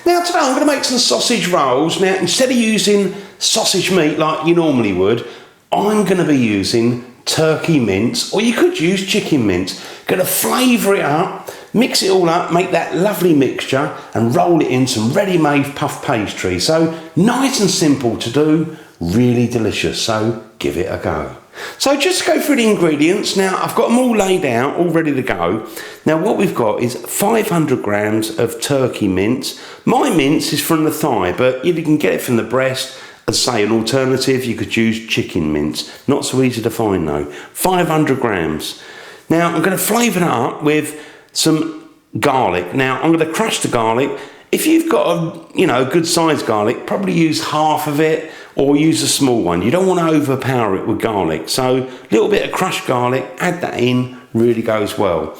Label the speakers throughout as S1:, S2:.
S1: Now today I'm going to make some sausage rolls. Now instead of using sausage meat like you normally would, I'm going to be using turkey mince, or you could use chicken mince. Going to flavour it up, mix it all up, make that lovely mixture and roll it in some ready-made puff pastry. So nice and simple to do, really delicious, so give it a go. So just to go through the ingredients, now I've got them all laid out, all ready to go. Now what we've got is 500 grams of turkey mince. My mince is from the thigh, but you can get it from the breast. As say, an alternative, you could use chicken mince. Not so easy to find though. 500 grams. Now I'm going to flavour that up with some garlic. Now I'm going to crush the garlic. If you've got a good sized garlic, probably use half of it or use a small one. You don't want to overpower it with garlic. So a little bit of crushed garlic, add that in, really goes well.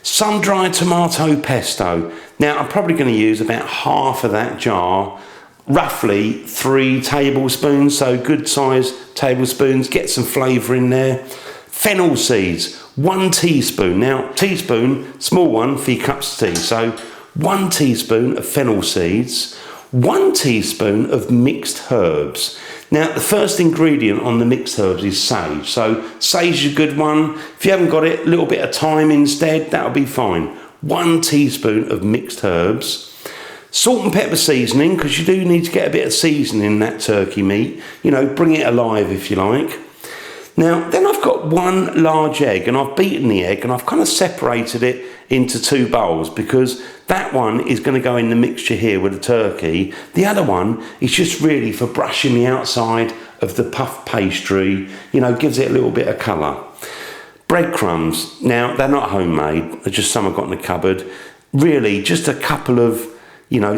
S1: Sun-dried tomato pesto. Now I'm probably going to use about half of that jar, roughly 3 tablespoons, so good sized tablespoons, get some flavour in there. Fennel seeds, 1 teaspoon. Now teaspoon, small one for your cups of tea, so 1 teaspoon of fennel seeds, 1 teaspoon of mixed herbs. Now the first ingredient on the mixed herbs is sage, so sage is a good one. If you haven't got it, a little bit of thyme instead, that'll be fine. 1 teaspoon of mixed herbs. Salt and pepper seasoning, because you do need to get a bit of seasoning in that turkey meat. Bring it alive if you like. Now, then I've got 1 large egg, and I've beaten the egg, and I've kind of separated it into 2 bowls, because that one is going to go in the mixture here with the turkey. The other one is just really for brushing the outside of the puff pastry, gives it a little bit of colour. Breadcrumbs, now they're not homemade, they're just some I've got in the cupboard. Really, just a couple of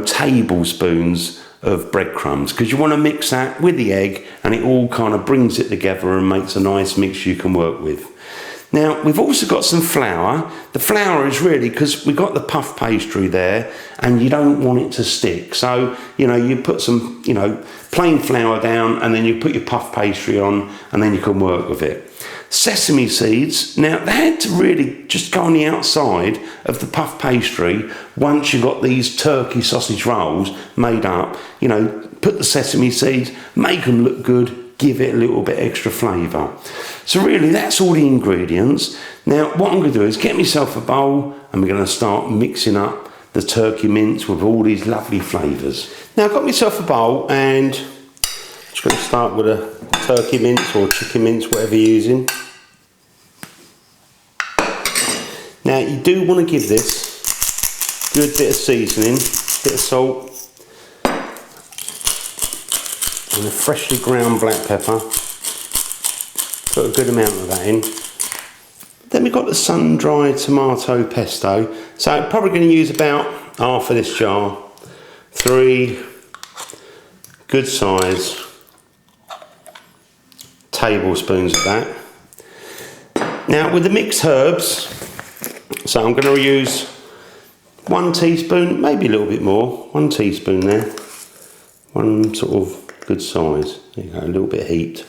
S1: tablespoons of breadcrumbs, because you want to mix that with the egg and it all kind of brings it together and makes a nice mixture you can work with. Now we've also got some flour. The flour is really because we've got the puff pastry there and you don't want it to stick, so you put some plain flour down and then you put your puff pastry on and then you can work with it. Sesame seeds, now they had to really just go on the outside of the puff pastry once you've got these turkey sausage rolls made up. Put the sesame seeds, make them look good, give it a little bit extra flavour. So really that's all the ingredients. Now what I'm going to do is get myself a bowl and we're going to start mixing up the turkey mince with all these lovely flavours. Now I've got myself a bowl and I'm just going to start with a turkey mince or chicken mince, whatever you're using. Now you do want to give this a good bit of seasoning, bit of salt and a freshly ground black pepper. Put a good amount of that in. Then we've got the sun-dried tomato pesto. So I'm probably going to use about half of this jar. 3 good size tablespoons of that. Now with the mixed herbs, so I'm going to use 1 teaspoon, maybe a little bit more, 1 teaspoon there, 1 sort of good size, there you go, a little bit of heat.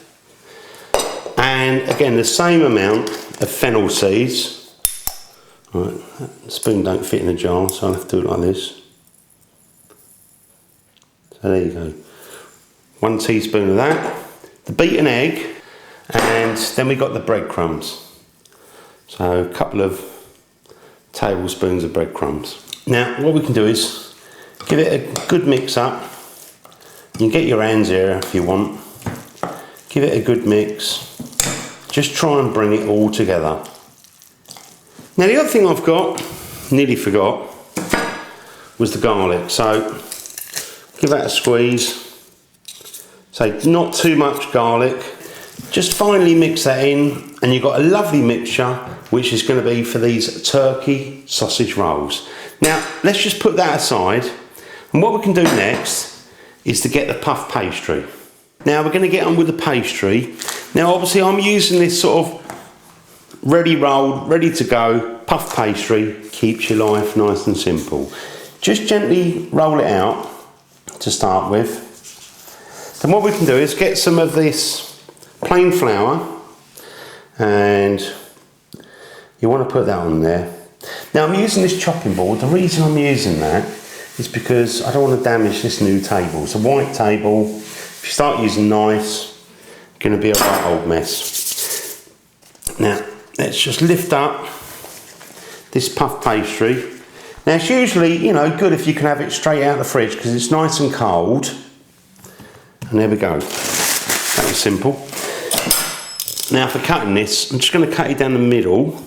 S1: And again the same amount of fennel seeds. Right, the spoon don't fit in the jar, so I'll have to do it like this. So there you go, 1 teaspoon of that, the beaten egg, and then we got the breadcrumbs. So a couple of tablespoons of breadcrumbs. Now what we can do is give it a good mix up. You can get your hands here if you want. Give it a good mix. Just try and bring it all together. Now the other thing I've got, nearly forgot, was the garlic. So give that a squeeze. So not too much garlic. Just finely mix that in and you've got a lovely mixture which is going to be for these turkey sausage rolls. Now let's just put that aside, and what we can do next is to get the puff pastry. Now we're going to get on with the pastry. Now obviously I'm using this sort of ready rolled, ready to go puff pastry. Keeps your life nice and simple. Just gently roll it out to start with. Then what we can do is get some of this plain flour, and you want to put that on there. Now I'm using this chopping board. The reason I'm using that is because I don't want to damage this new table. It's a white table. If you start using knives, it's going to be a right old mess. Now, let's just lift up this puff pastry. Now, it's usually, you know, good if you can have it straight out of the fridge because it's nice and cold. And there we go. That was simple. Now, for cutting this, I'm just going to cut it down the middle,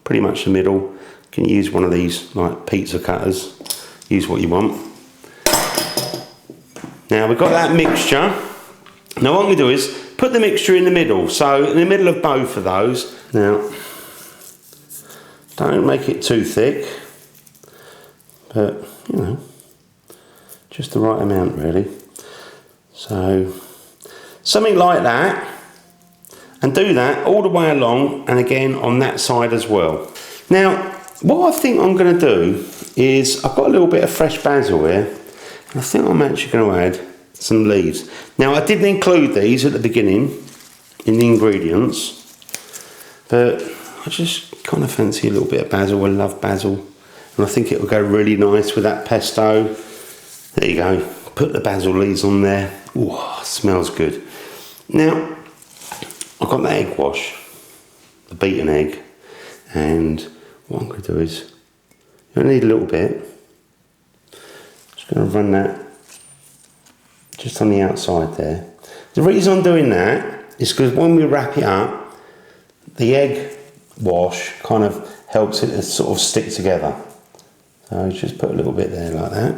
S1: pretty much the middle. You can use one of these, like, pizza cutters. Use what you want. Now, we've got that mixture. Now, what I'm going to do is put the mixture in the middle. So, in the middle of both of those. Now, don't make it too thick. But, you know, just the right amount, really. So, something like that. And do that all the way along, and again on that side as well. Now, what I think I'm going to do is, I've got a little bit of fresh basil here, and I think I'm actually going to add some leaves. Now, I didn't include these at the beginning in the ingredients, but I just kind of fancy a little bit of basil. I love basil, and I think it will go really nice with that pesto. There you go. Put the basil leaves on there. Ooh, smells good. Now, I've got the egg wash, the beaten egg, and what I'm going to do is, you're going to need a little bit. Just going to run that just on the outside there. The reason I'm doing that is because when we wrap it up, the egg wash kind of helps it to sort of stick together. So just put a little bit there like that.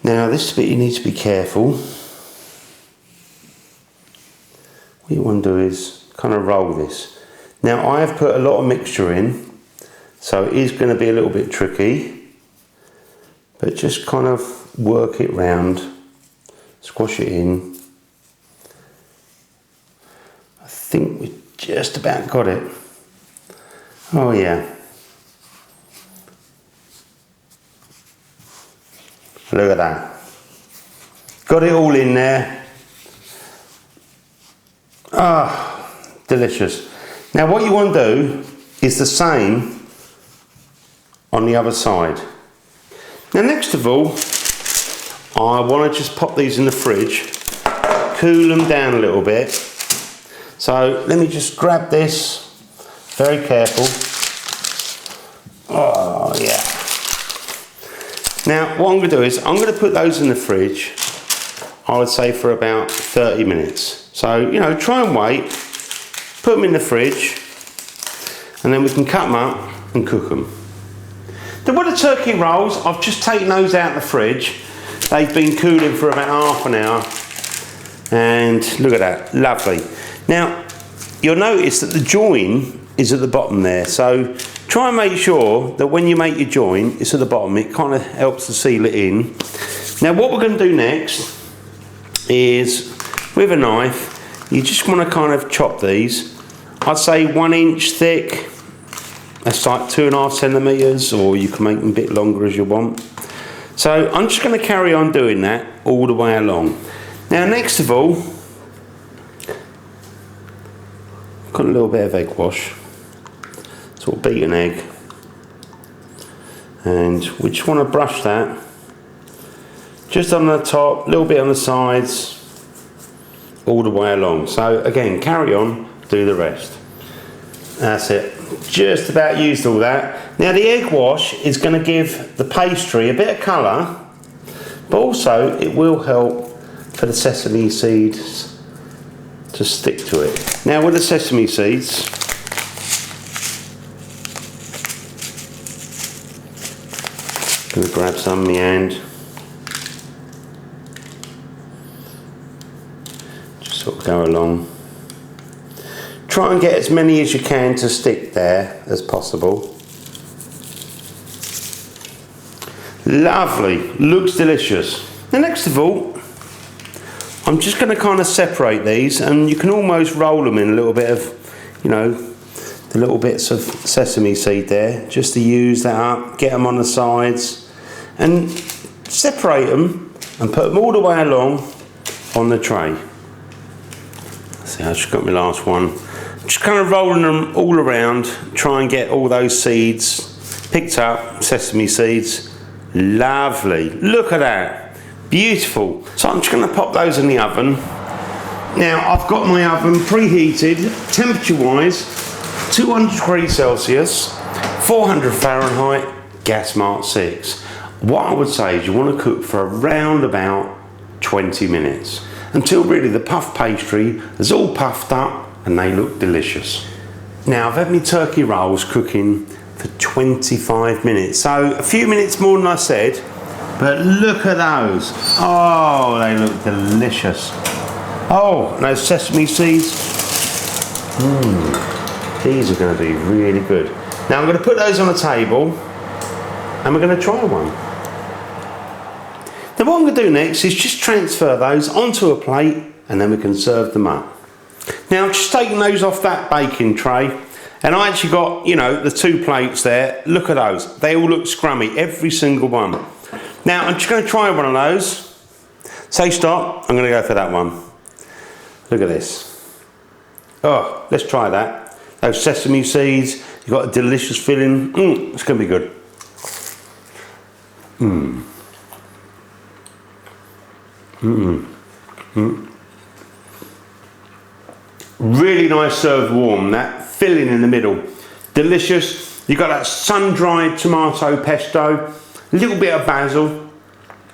S1: Now this bit you need to be careful. What you want to do is kind of roll this. Now I have put a lot of mixture in, so it is going to be a little bit tricky, but just kind of work it round, squash it in. I think we just about got it. Oh yeah. Look at that. Got it all in there. Ah, delicious. Now what you want to do is the same on the other side. Now next of all, I want to just pop these in the fridge, cool them down a little bit. So let me just grab this, very careful. Oh yeah. Now what I'm going to do is, I'm going to put those in the fridge, I would say for about 30 minutes. So, you know, try and wait, put them in the fridge, and then we can cut them up and cook them. Then with the turkey rolls, I've just taken those out of the fridge. They've been cooling for about half an hour, and look at that, lovely. Now, you'll notice that the join is at the bottom there, so try and make sure that when you make your join, it's at the bottom. It kind of helps to seal it in. Now, what we're going to do next is, with a knife, you just want to kind of chop these. I'd say 1 inch thick. That's like 2.5 centimetres, or you can make them a bit longer as you want. So I'm just going to carry on doing that all the way along. Now next of all, I've got a little bit of egg wash, sort of beaten egg, and we just want to brush that just on the top, a little bit on the sides, all the way along. So again, carry on, do the rest. That's it. Just about used all that. Now the egg wash is going to give the pastry a bit of colour, but also it will help for the sesame seeds to stick to it. Now with the sesame seeds, I'm going to grab some in my hand. Just sort of go along. Try and get as many as you can to stick there as possible. Lovely, looks delicious. Now next of all, I'm just going to kind of separate these, and you can almost roll them in a little bit of, you know, the little bits of sesame seed there, just to use that up, get them on the sides, and separate them and put them all the way along on the tray. See, I just got my last one. Just kind of rolling them all around, try and get all those seeds picked up sesame seeds. Lovely. Look at that. Beautiful. So I'm just going to pop those in the oven. Now I've got my oven preheated, temperature wise, 200 degrees Celsius, 400 Fahrenheit, gas mark 6. What I would say is you want to cook for around about 20 minutes until really the puff pastry is all puffed up and they look delicious. Now I've had my turkey rolls cooking for 25 minutes, so a few minutes more than I said, but look at those. Oh, they look delicious. Oh, and those sesame seeds. These are going to be really good. Now I'm going to put those on a table and we're going to try one. Now what I'm going to do next is just transfer those onto a plate and then we can serve them up. Now I've just taken those off that baking tray and I actually got, you know, the 2 plates there. Look at those. They all look scrummy, every single one. Now I'm just going to try one of those. Say stop, I'm going to go for that one. Look at this. Oh, let's try that. Those sesame seeds, you've got a delicious filling. It's going to be good. Really nice served warm. That filling in the middle. Delicious. You've got that sun-dried tomato pesto, a little bit of basil.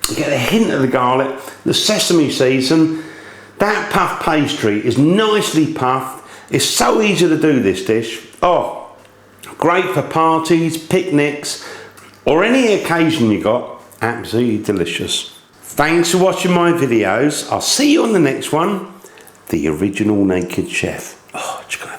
S1: You get a hint of the garlic, the sesame seeds, and that puff pastry is nicely puffed. It's so easy to do this dish. Oh, great for parties, picnics, or any occasion you got. Absolutely delicious. Thanks for watching my videos. I'll see you on the next one. The Original Naked Chef. Oh, it's gonna